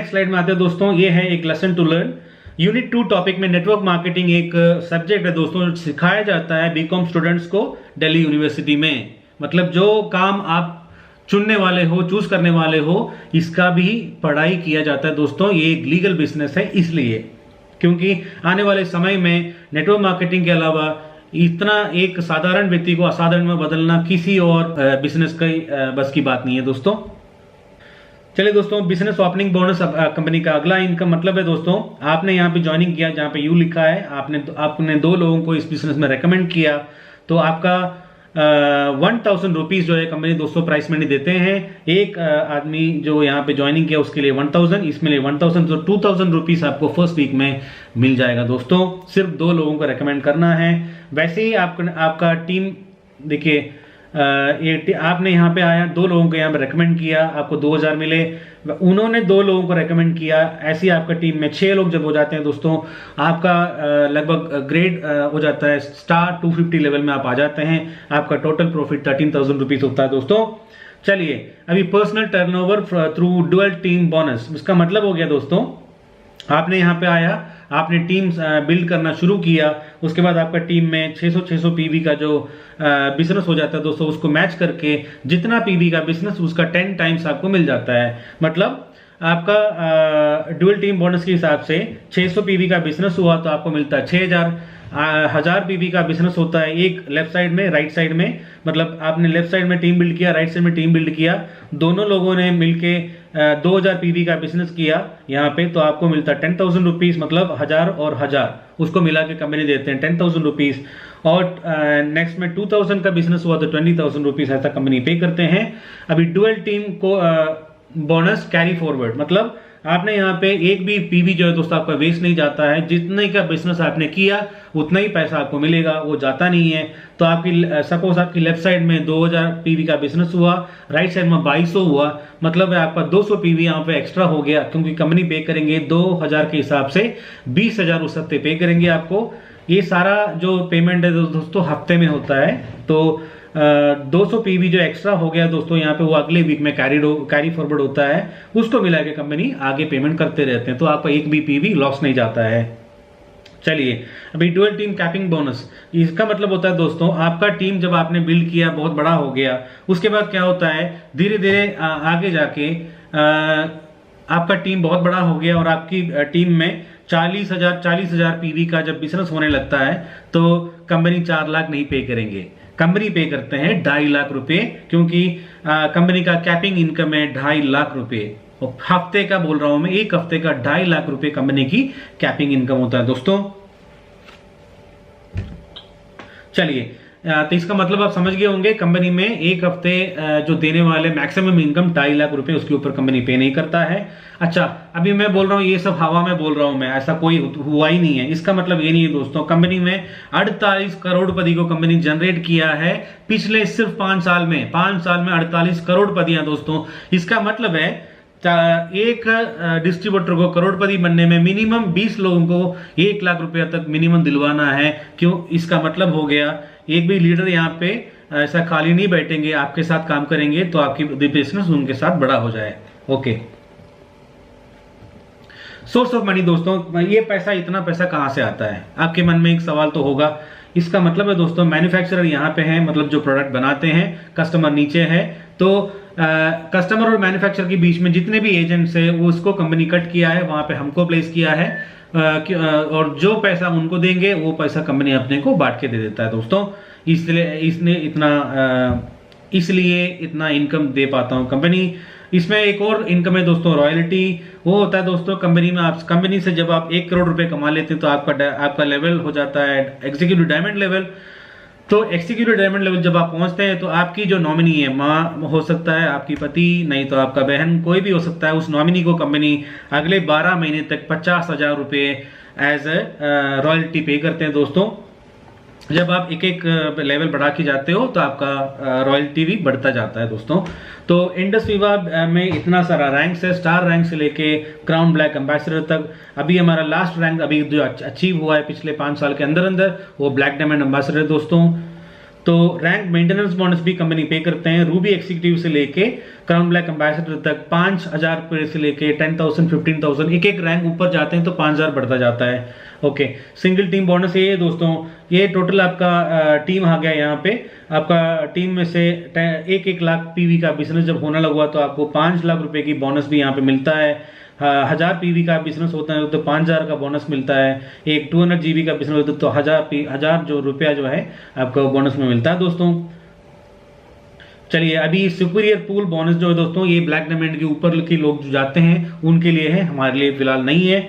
स्लाइड में आते हैं दोस्तों। ये है एक lesson to learn, unit 2 topic में नेटवर्क मार्केटिंग एक सब्जेक्ट है दोस्तों, सिखाया जाता है बीकॉम स्टूडेंट्स को दिल्ली यूनिवर्सिटी में। मतलब जो काम आप चुनने वाले हो, चूज करने वाले हो, इसका भी पढ़ाई किया जाता है दोस्तों। ये एक लीगल बिजनेस है, इसलिए क्योंकि आने वाले समय में नेटवर्क मार्केटिंग के अलावा इतना एक साधारण व्यक्ति को असाधारण में बदलना किसी और बिजनेस का बस की बात नहीं है दोस्तों। चलिए दोस्तों, बिजनेस ओपनिंग बोनस कंपनी का अगला इनकम मतलब है दोस्तों, आपने यहाँ पे ज्वाइनिंग किया, जहाँ पे यू लिखा है, आपने 2 लोगों को इस बिजनेस में रेकमेंड किया, तो आपका 1000 रुपीज जो है कंपनी दोस्तों प्राइस मनी देते हैं। एक आदमी जो यहाँ पे ज्वाइनिंग किया उसके लिए 1000, इसमें लिए 1000, तो 2000 रुपीज आपको फर्स्ट वीक में मिल जाएगा दोस्तों। सिर्फ 2 लोगों को रेकमेंड करना है। वैसे ही आपका टीम देखिए, आपने यहाँ पे आया, 2 लोगों को यहाँ पे रेकमेंड किया, आपको 2000 मिले, उन्होंने 2 लोगों को रेकमेंड किया, ऐसे ही आपका टीम में 6 लोग जब हो जाते हैं दोस्तों, आपका लगभग ग्रेड हो जाता है स्टार 250 लेवल में आप आ जाते हैं। आपका टोटल प्रॉफिट 13,000 रुपीज होता है दोस्तों। चलिए, अभी personal turnover through dual team bonus, इसका मतलब हो गया दोस्तों, आपने यहाँ पे आया, आपने टीम बिल्ड करना शुरू किया, उसके बाद आपका टीम में 600 पीवी का जो बिजनेस हो जाता है दोस्तों, उसको मैच करके जितना पीवी का बिजनेस उसका 10 टाइम्स आपको मिल जाता है। मतलब आपका डुअल टीम बोनस के हिसाब से 600 पीवी का बिजनेस हुआ तो आपको मिलता है 6000। 1000 पीवी का बिजनेस होता है एक लेफ्ट साइड में, राइट साइड में, मतलब आपने लेफ्ट साइड में टीम बिल्ड किया, राइट साइड में टीम बिल्ड किया, दोनों लोगों ने मिलके 2000 पीवी का बिजनेस किया यहाँ पे, तो आपको मिलता है 10,000 रुपीज, मतलब 1000 और 1000 उसको मिला के कंपनी देते हैं 10,000 रुपीज। और नेक्स्ट में 2000 का बिजनेस हुआ तो 20,000 रुपीज ऐसा कंपनी पे करते हैं। अभी डुअल टीम को बोनस कैरी फॉरवर्ड, मतलब आपने यहाँ पे एक भी पीवी जो है दोस्तों आपका वेस्ट नहीं जाता है, जितने का बिजनेस आपने किया उतना ही पैसा आपको मिलेगा, वो जाता नहीं है। तो आपकी सपोज आपकी लेफ्ट साइड में 2000 पीवी का बिजनेस हुआ, राइट साइड में 2200 हुआ, मतलब आपका 200 पीवी यहाँ पे एक्स्ट्रा हो गया, क्योंकि कंपनी पे करेंगे 2000 के हिसाब से 20,000 उस हफ्ते पे करेंगे आपको। ये सारा जो पेमेंट है दोस्तों हफ्ते में होता है, तो 200 पीवी जो एक्स्ट्रा हो गया दोस्तों यहाँ पे, वो अगले वीक में कैरी फॉरवर्ड होता है, उसको मिला के कंपनी आगे पेमेंट करते रहते हैं, तो आपका एक भी पीवी लॉस नहीं जाता है। चलिए, अभी डुअल टीम कैपिंग बोनस, इसका मतलब होता है दोस्तों, आपका टीम जब आपने बिल्ड किया, बहुत बड़ा हो गया, उसके बाद क्या होता है, धीरे धीरे आगे जाके आपका टीम बहुत बड़ा हो गया और आपकी टीम में 40,000 पीवी का जब बिजनेस होने लगता है, तो कंपनी 4 लाख नहीं पे करेंगे, कंपनी पे करते हैं 2.5 लाख रुपए, क्योंकि कंपनी का कैपिंग इनकम है 2.5 लाख रुपए। हफ्ते का बोल रहा हूं मैं, एक हफ्ते का 2.5 लाख रुपए कंपनी की कैपिंग इनकम होता है दोस्तों। चलिए, तो इसका मतलब आप समझ गए होंगे, कंपनी में एक हफ्ते जो देने वाले मैक्सिमम इनकम 2.5 लाख रुपए, उसके ऊपर कंपनी पे नहीं करता है। अच्छा, अभी मैं बोल रहा हूँ ये सब हवा में बोल रहा हूँ मैं, ऐसा कोई हुआ ही नहीं है। इसका मतलब ये नहीं है दोस्तों, कंपनी में 48 करोड़पति को कंपनी जनरेट किया है पिछले सिर्फ 5 साल में। 5 साल में 48 करोड़पतियां दोस्तों। इसका मतलब है एक डिस्ट्रीब्यूटर को करोड़पति बनने में मिनिमम 20 लोगों को 1 लाख रुपया तक मिनिमम दिलवाना है। क्यों? इसका मतलब हो गया, एक भी लीडर यहाँ पे ऐसा खाली नहीं बैठेंगे, आपके साथ काम करेंगे तो आपकी बिजनेस उनके साथ बड़ा हो जाए। ओके, सोर्स ऑफ मनी दोस्तों, ये पैसा, इतना पैसा कहां से आता है? आपके मन में एक सवाल तो होगा। इसका मतलब है दोस्तों, मैन्युफैक्चरर यहाँ पे है, मतलब जो प्रोडक्ट बनाते हैं, कस्टमर नीचे है, तो कस्टमर और मैन्युफैक्चरर के बीच में जितने भी एजेंट्स है वो उसको कंपनी कट किया है, वहां पे हमको प्लेस किया है, और जो पैसा उनको देंगे वो पैसा कंपनी अपने को बांट के दे देता है दोस्तों। इसलिए इतना इनकम दे पाता हूं कंपनी। इसमें एक और इनकम है दोस्तों, रॉयल्टी। वो होता है दोस्तों कंपनी में, आप कंपनी से जब आप 1 करोड़ रुपए कमा लेते हैं तो आपका लेवल हो जाता है एग्जीक्यूटिव डायमंड लेवल। तो एग्जीक्यूटिव डायमंड लेवल जब आप पहुंचते हैं तो आपकी जो नॉमिनी है, माँ हो सकता है, आपकी पति, नहीं तो आपका बहन, कोई भी हो सकता है, उस नॉमिनी को कंपनी अगले 12 महीने तक 50,000 रुपए एज ए रॉयल्टी पे करते हैं दोस्तों। जब आप एक एक लेवल बढ़ा के जाते हो तो आपका रॉयल्टी भी बढ़ता जाता है दोस्तों। तो इंडस विवा में इतना सारा रैंक्स है, स्टार रैंक से लेके क्राउन ब्लैक एम्बेसडर तक। अभी हमारा लास्ट रैंक अभी जो अचीव हुआ है पिछले 5 साल के अंदर अंदर, वो ब्लैक डायमंड एम्बेसडर है दोस्तों। तो रैंक मेंटेनेंस बोनस भी कंपनी पे करते हैं। रूबी एग्जीक्यूटिव से लेके क्राउन ब्लैक एम्बेसडर तक 5,000 रुपये से लेके 10,000 15,000 एक एक रैंक ऊपर जाते हैं तो 5,000 बढ़ता जाता है। ओके, सिंगल टीम बोनस ये दोस्तों, ये टोटल आपका टीम आ गया यहाँ पे। आपका टीम में से 1 लाख पीवी का बिजनेस जब होने लगा तो आपको 5 लाख रुपए की बोनस भी यहाँ पे मिलता है। 1000 पीवी का बिजनेस होता है तो 5,000 का बोनस मिलता है। एक 200 जीबी का बिजनेस होता है तो 1000 जो रुपया जो है आपको बोनस में मिलता है दोस्तों। चलिए, अभी सुपीरियर पूल बोनस जो है दोस्तों, ये ब्लैक डायमंड के ऊपर के लोग जो जाते हैं उनके लिए है, हमारे लिए फिलहाल नहीं है।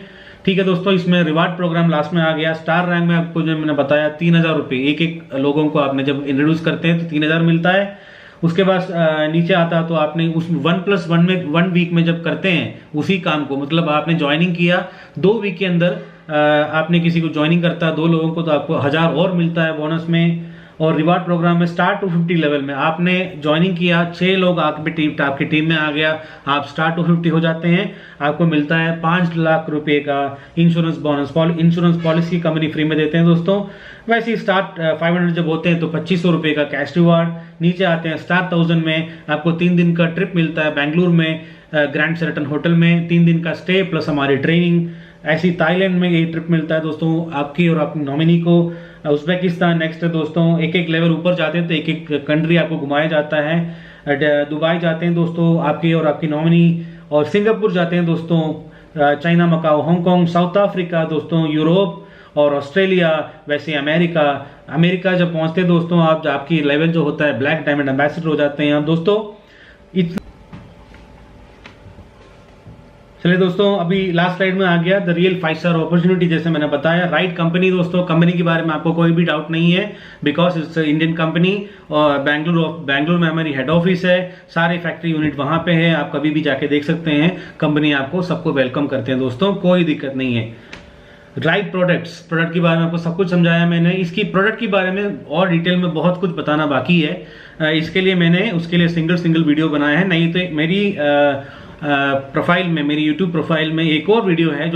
ठीक है दोस्तों, इसमें रिवार्ड प्रोग्राम लास्ट में आ गया। स्टार रैंक में आपको जो मैंने बताया 3,000 रुपये एक एक लोगों को आपने जब इंट्रोड्यूस करते हैं तो 3,000 मिलता है। उसके बाद नीचे आता तो आपने उस 1+1 में 1 वीक में जब करते हैं उसी काम को, मतलब आपने ज्वाइनिंग किया 2 वीक के अंदर आपने किसी को ज्वाइनिंग करता 2 लोगों को तो आपको 1,000 और मिलता है बोनस में। और रिवार्ड प्रोग्राम में स्टार 250 लेवल में आपने ज्वाइनिंग किया, 6 लोग आपकी टीम में आ गया, आप स्टार 250 हो जाते हैं, आपको मिलता है 5 लाख रुपए का insurance bonus. Insurance policy company free में देते हैं दोस्तों। वैसे ही स्टार 500 जब होते हैं तो 2,500 रुपए का कैश रिवार्ड। नीचे आते हैं स्टार 1000 में आपको 3 दिन का ट्रिप मिलता है बेंगलुरु में ग्रैंड शेराटन होटल में, 3 दिन का स्टे प्लस हमारी ट्रेनिंग। ऐसी थाईलैंड में ये ट्रिप मिलता है दोस्तों आपकी और आपकी नॉमिनी को। उज्बेकिस्तान नेक्स्ट है दोस्तों, एक एक लेवल ऊपर जाते हैं तो एक एक कंट्री आपको घुमाया जाता है। दुबई जाते हैं दोस्तों आपकी और आपकी नॉमिनी, और सिंगापुर जाते हैं दोस्तों, China, Macau, Hong Kong, South Africa दोस्तों, यूरोप और ऑस्ट्रेलिया। वैसे अमेरिका जब पहुंचते हैं दोस्तों आप, आपकी लेवल जो होता है ब्लैक डायमंड एम्बेसडर हो जाते हैं आप दोस्तों। चलिए दोस्तों, अभी लास्ट स्लाइड में आ गया द रियल 5 स्टार अपॉर्चुनिटी। जैसे मैंने बताया, राइट कंपनी दोस्तों, कंपनी के बारे में आपको कोई भी डाउट नहीं है बिकॉज इट्स इंडियन कंपनी और बेंगलुरु में हमारी हेड ऑफिस है, सारे फैक्ट्री यूनिट वहां पे है, आप कभी भी जाके देख सकते हैं। कंपनी आपको सबको वेलकम करते हैं दोस्तों, कोई दिक्कत नहीं है। राइट प्रोडक्ट के बारे में आपको सब कुछ समझाया मैंने। इसकी प्रोडक्ट के बारे में और डिटेल में बहुत कुछ बताना बाकी है, इसके लिए मैंने उसके लिए सिंगल वीडियो बनाया है। नहीं तो मेरी प्रोफाइल में, मेरी यूट्यूब प्रोफाइल में एक और वीडियो है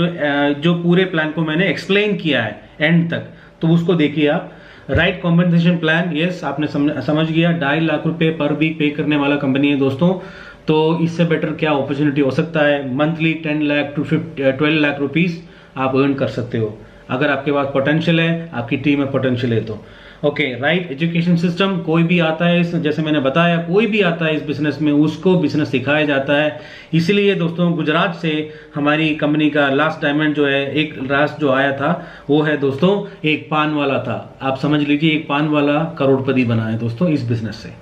जो पूरे प्लान को मैंने एक्सप्लेन किया है एंड तक, तो उसको देखिए आप। राइट कॉम्पेंसेशन प्लान, यस आपने समझ गया, 2.5 लाख रुपए पर वीक पे करने वाला कंपनी है दोस्तों। तो इससे बेटर क्या अपॉर्चुनिटी हो सकता है। Monthly 10 lakh to 12 lakh rupees आप अर्न कर सकते हो अगर आपके पास पोटेंशियल है, आपकी टीम में पोटेंशियल है तो। ओके, राइट एजुकेशन सिस्टम, कोई भी आता है जैसे मैंने बताया, कोई भी आता है इस बिजनेस में उसको बिजनेस सिखाया जाता है। इसलिए दोस्तों गुजरात से हमारी कंपनी का लास्ट डायमंड जो है, एक लास्ट जो आया था वो है दोस्तों एक पान वाला था। आप समझ लीजिए एक पान वाला करोड़पति बना है दोस्तों इस बिजनेस से,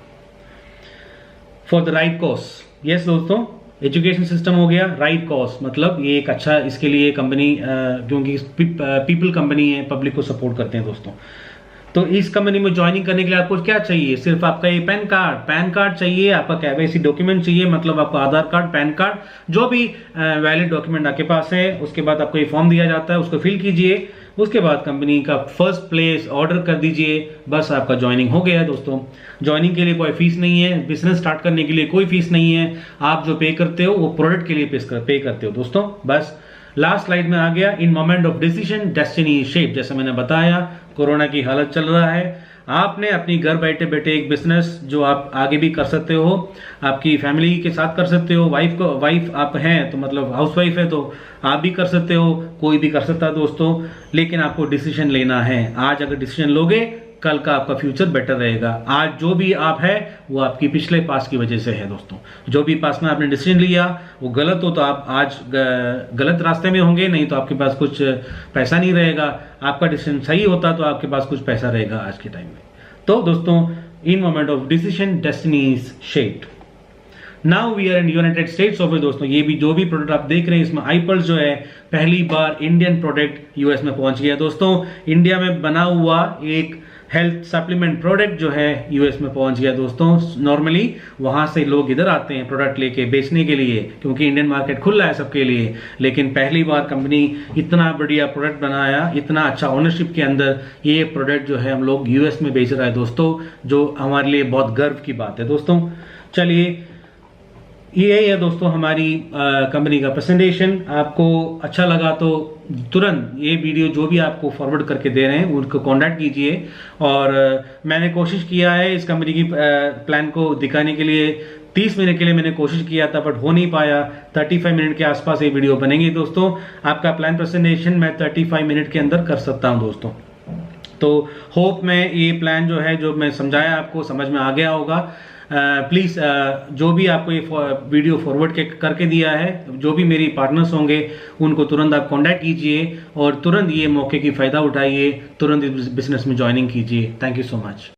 for the right cause. Yes दोस्तों, एजुकेशन सिस्टम हो गया, राइट कॉज मतलब ये एक अच्छा, इसके लिए कंपनी क्योंकि पीपल कंपनी है, पब्लिक को सपोर्ट करते हैं दोस्तों। तो इस कंपनी में ज्वाइनिंग करने के लिए आपको क्या चाहिए, सिर्फ आपका ये पैन कार्ड चाहिए, आपका केवाईसी डॉक्यूमेंट चाहिए, मतलब आपका आधार कार्ड, पैन कार्ड, जो भी वैलिड डॉक्यूमेंट आपके पास है। उसके बाद आपको ये फॉर्म दिया जाता है, उसको फिल कीजिए। उसके बाद कंपनी का फर्स्ट प्लेस ऑर्डर कर दीजिए, बस आपका ज्वाइनिंग हो गया है दोस्तों। ज्वाइनिंग के लिए कोई फीस नहीं है, बिजनेस स्टार्ट करने के लिए कोई फीस नहीं है। आप जो पे करते हो वो प्रोडक्ट के लिए पे करते हो दोस्तों। बस लास्ट स्लाइड में आ गया, इन moment of decision destiny is shaped. जैसे मैंने बताया, कोरोना की हालत चल रहा है, आपने अपनी घर बैठे बैठे एक बिजनेस जो आप आगे भी कर सकते हो, आपकी फैमिली के साथ कर सकते हो। वाइफ आप हैं तो मतलब हाउस वाइफ है तो आप भी कर सकते हो, कोई भी कर सकता है दोस्तों। लेकिन आपको डिसीजन लेना है। आज अगर डिसीजन लोगे कल का आपका फ्यूचर बेटर रहेगा। आज जो भी आप है वो आपकी पिछले पास की वजह से है दोस्तों। जो भी पास में आपने डिसीजन लिया वो गलत हो तो आप आज गलत रास्ते में होंगे, नहीं तो आपके पास कुछ पैसा नहीं रहेगा। आपका डिसीजन सही होता तो आपके पास कुछ पैसा रहेगा आज के टाइम में। तो दोस्तों, in moment of decision destiny is shaped. Now we are in United States of दोस्तों। ये भी जो भी प्रोडक्ट आप देख रहे हैं इसमें iPulse जो है पहली बार इंडियन प्रोडक्ट यूएस में पहुंच गया दोस्तों। इंडिया में बना हुआ एक हेल्थ सप्लीमेंट प्रोडक्ट जो है यूएस में पहुंच गया दोस्तों। नॉर्मली वहां से लोग इधर आते हैं प्रोडक्ट लेके बेचने के लिए, क्योंकि इंडियन मार्केट खुला है सबके लिए। लेकिन पहली बार कंपनी इतना बढ़िया प्रोडक्ट बनाया, इतना अच्छा ओनरशिप के अंदर ये प्रोडक्ट जो है हम लोग यूएस में बेच रहा है दोस्तों, जो हमारे लिए बहुत गर्व की बात है दोस्तों। चलिए, ये है दोस्तों हमारी कंपनी का प्रेजेंटेशन। आपको अच्छा लगा तो तुरंत ये वीडियो जो भी आपको फॉरवर्ड करके दे रहे हैं उनको कांटेक्ट कीजिए। और मैंने कोशिश किया है इस कंपनी की प्लान को दिखाने के लिए, 30 मिनट के लिए मैंने कोशिश किया था बट हो नहीं पाया। 35 मिनट के आसपास ये वीडियो बनेगी दोस्तों। आपका प्लान प्रेजेंटेशन मैं 35 मिनट के अंदर कर सकता हूं दोस्तों। तो होप मैं ये प्लान जो है, जो मैं समझाया आपको समझ में आ गया होगा। प्लीज़ जो भी आपको ये वीडियो फॉरवर्ड करके दिया है, जो भी मेरी पार्टनर्स होंगे उनको तुरंत आप कांटेक्ट कीजिए और तुरंत ये मौके की फ़ायदा उठाइए, तुरंत इस बिजनेस में ज्वाइनिंग कीजिए। Thank you so much.